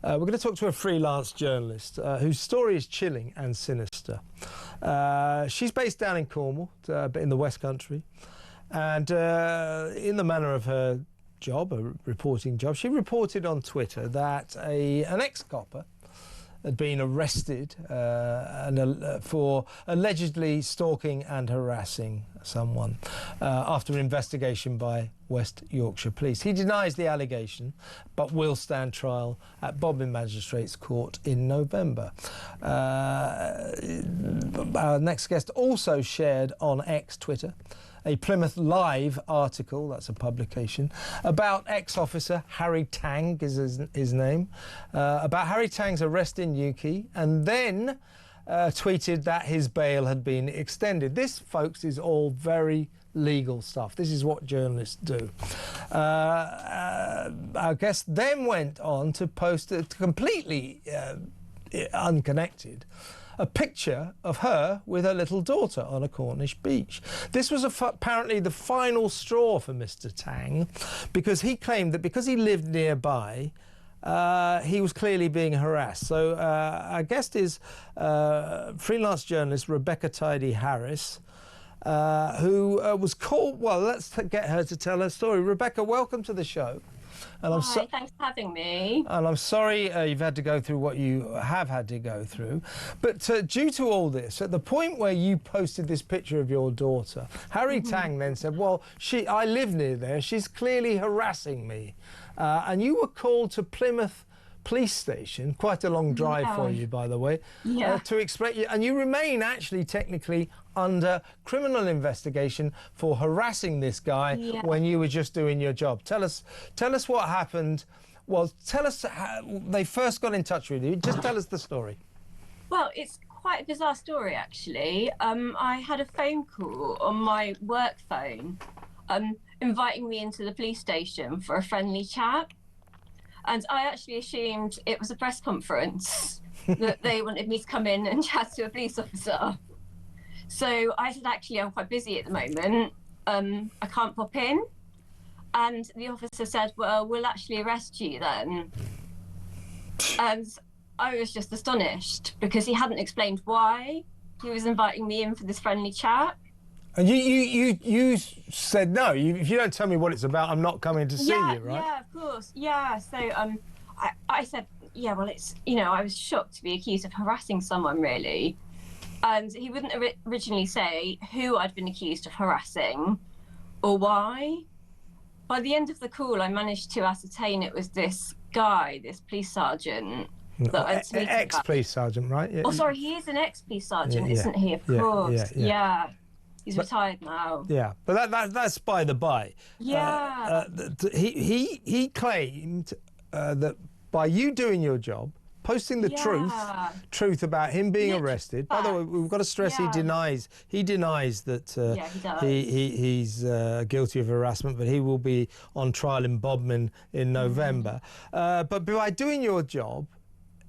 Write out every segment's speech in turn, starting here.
We're going to talk to a freelance journalist whose story is chilling and sinister. She's based down in Cornwall, but in the West Country. And in the manner of her job, a reporting job, she reported on Twitter that an ex-copper had been arrested for allegedly stalking and harassing someone after an investigation by West Yorkshire Police. He denies the allegation, but will stand trial at Bodmin Magistrates Court in November. Our next guest also shared on Twitter a Plymouth Live article, that's a publication, about ex-officer Harry Tang is his name, about Harry Tang's arrest in Newquay, and then tweeted that his bail had been extended. This, folks, is all very legal stuff. This is what journalists do. Our guest then went on to post a completely unconnected a picture of her with her little daughter on a Cornish beach. This was apparently the final straw for Mr. Tang, because he claimed that because he lived nearby, he was clearly being harassed. So our guest is freelance journalist Rebecca Tidy Harris, who was called. Well, let's get her to tell her story. Rebecca, welcome to the show. And Hi, thanks for having me. And I'm sorry you've had to go through what you have had to go through. But due to all this, at the point where you posted this picture of your daughter, Harry Tang then said, well, I live near there, she's clearly harassing me. And you were called to Plymouth Police Station, quite a long drive for you, by the way, to explain. And you remain actually technically under criminal investigation for harassing this guy when you were just doing your job. Tell us what happened. Well, tell us how they first got in touch with you. Just tell us the story. Well, it's quite a bizarre story, actually. I had a phone call on my work phone inviting me into the police station for a friendly chat. And I actually assumed it was a press conference, that they wanted me to come in and chat to a police officer. So I said, actually, I'm quite busy at the moment. I can't pop in. And the officer said, well, we'll actually arrest you then. And I was just astonished because he hadn't explained why he was inviting me in for this friendly chat. And you said no. If you don't tell me what it's about, I'm not coming to see you, right? Yeah, of course. Yeah. So I said, yeah. Well, it's I was shocked to be accused of harassing someone, really. And he wouldn't originally say who I'd been accused of harassing or why. By the end of the call, I managed to ascertain it was this guy, this police sergeant. Ex-police sergeant, right? Yeah. Oh, sorry, he is an ex-police sergeant, isn't he? Of course. Yeah. He's retired now. Yeah, but that's by the by. Yeah. He claimed that by you doing your job, posting the truth about him being arrested. By the way, we've got to stress he denies that he's guilty of harassment, but he will be on trial in Bodmin in November. But by doing your job,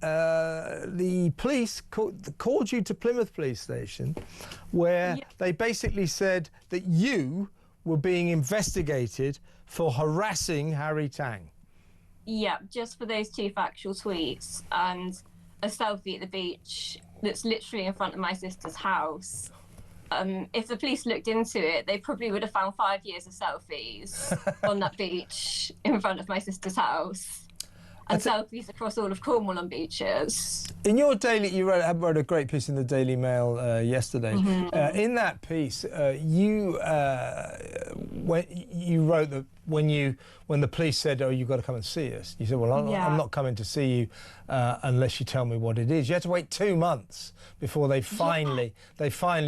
the police called you to Plymouth Police Station, where they basically said that you were being investigated for harassing Harry Tang. Yeah, just for those two factual tweets and a selfie at the beach that's literally in front of my sister's house. If the police looked into it, they probably would have found 5 years of selfies on that beach in front of my sister's house. And selfies across all of Cornwall on beaches. In your daily, you wrote a great piece in the Daily Mail yesterday. In that piece, you wrote that when the police said, "Oh, you've got to come and see us," you said, "Well, I'm not coming to see you unless you tell me what it is." You had to wait 2 months before they finally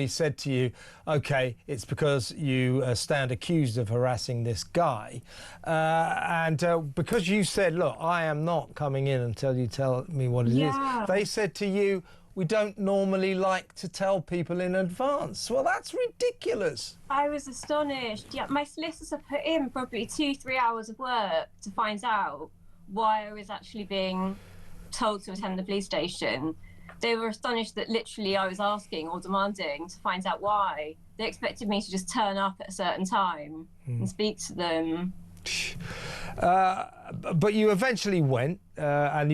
said to you, "Okay, it's because you stand accused of harassing this guy," and because you said, "Look, I am not coming in until you tell me what it is," they said to you, "We don't normally like to tell people in advance." Well, that's ridiculous. I was astonished. Yeah, my solicitor put in probably 2-3 hours of work to find out why I was actually being told to attend the police station. They were astonished that literally I was asking or demanding to find out why. They expected me to just turn up at a certain time and speak to them. But you eventually went, and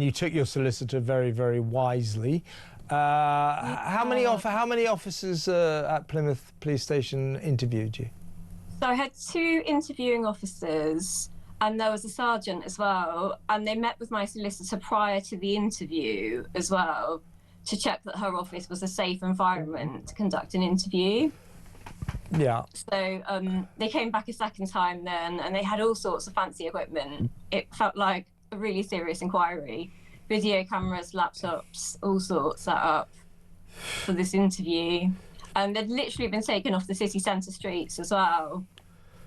you took your solicitor very, very wisely. How many officers at Plymouth Police Station interviewed you? So I had 2 interviewing officers, and there was a sergeant as well, and they met with my solicitor prior to the interview as well to check that her office was a safe environment to conduct an interview. Yeah. So they came back a second time then, and they had all sorts of fancy equipment. It felt like a really serious inquiry. Video cameras, laptops, all sorts set up for this interview. And they'd literally been taken off the city centre streets as well.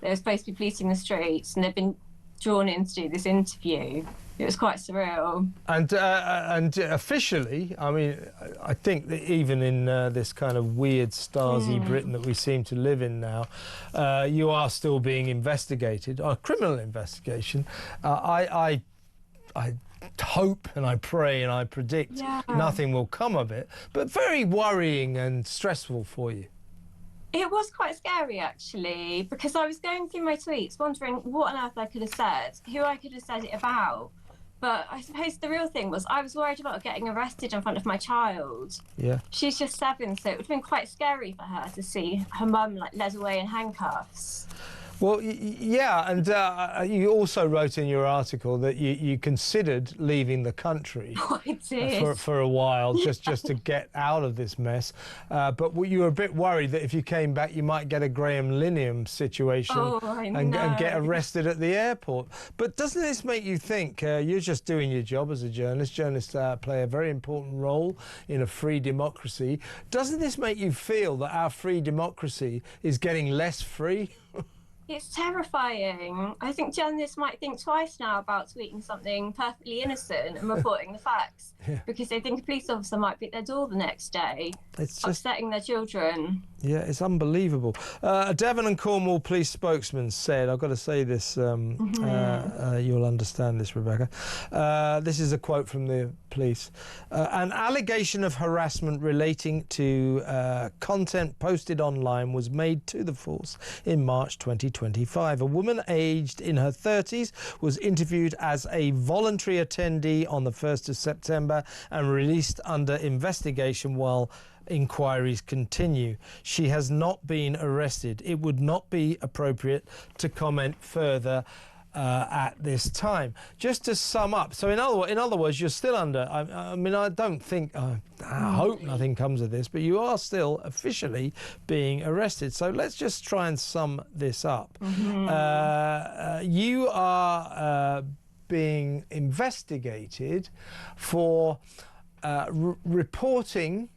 They were supposed to be policing the streets, and they'd been drawn in to do this interview. It was quite surreal. And officially, I mean, I think that even in this kind of weird Stasi Britain that we seem to live in now, you are still being investigated, a criminal investigation. I hope and I pray and I predict nothing will come of it, but very worrying and stressful for you. It was quite scary, actually, because I was going through my tweets wondering what on earth I could have said, who I could have said it about. But I suppose the real thing was I was worried about getting arrested in front of my child. Yeah. She's just 7, so it would have been quite scary for her to see her mum led away in handcuffs. Well, yeah, and you also wrote in your article that you considered leaving the country for a while, just to get out of this mess. But you were a bit worried that if you came back, you might get a Graham Linehan situation and get arrested at the airport. But doesn't this make you think you're just doing your job as a journalist? Journalists play a very important role in a free democracy. Doesn't this make you feel that our free democracy is getting less free? It's terrifying. I think journalists might think twice now about tweeting something perfectly innocent and reporting the facts, because they think a police officer might be at their door the next day, it's just upsetting their children. Yeah, it's unbelievable. A Devon and Cornwall Police spokesman said, I've got to say this, you'll understand this, Rebecca. This is a quote from the police. An allegation of harassment relating to content posted online was made to the force in March 2025. A woman aged in her 30s was interviewed as a voluntary attendee on the 1st of September and released under investigation while inquiries continue. She has not been arrested. It would not be appropriate to comment further at this time. Just to sum up, so in other words, you're still under, I mean, I don't think, I hope nothing comes of this, but you are still officially being arrested. So let's just try and sum this up. You are being investigated for reporting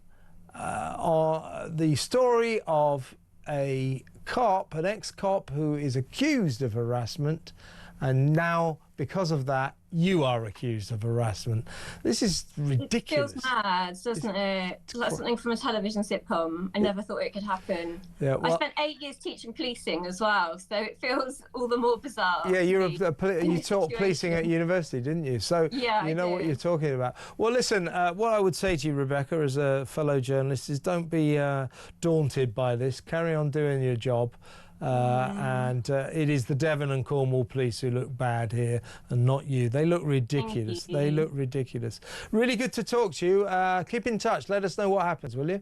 the story of a cop, an ex-cop who is accused of harassment, and now, because of that, you are accused of harassment. This is ridiculous. It feels mad, doesn't it? Like something from a television sitcom. I never thought it could happen. Yeah, well, I spent 8 years teaching policing as well, so it feels all the more bizarre. Yeah, you taught policing at university, didn't you? So yeah, you know what you're talking about. Well, listen, what I would say to you, Rebecca, as a fellow journalist, is don't be daunted by this. Carry on doing your job. And it is the Devon and Cornwall Police who look bad here and not you. They look ridiculous. They look ridiculous. Really good to talk to you. Keep in touch. Let us know what happens, will you?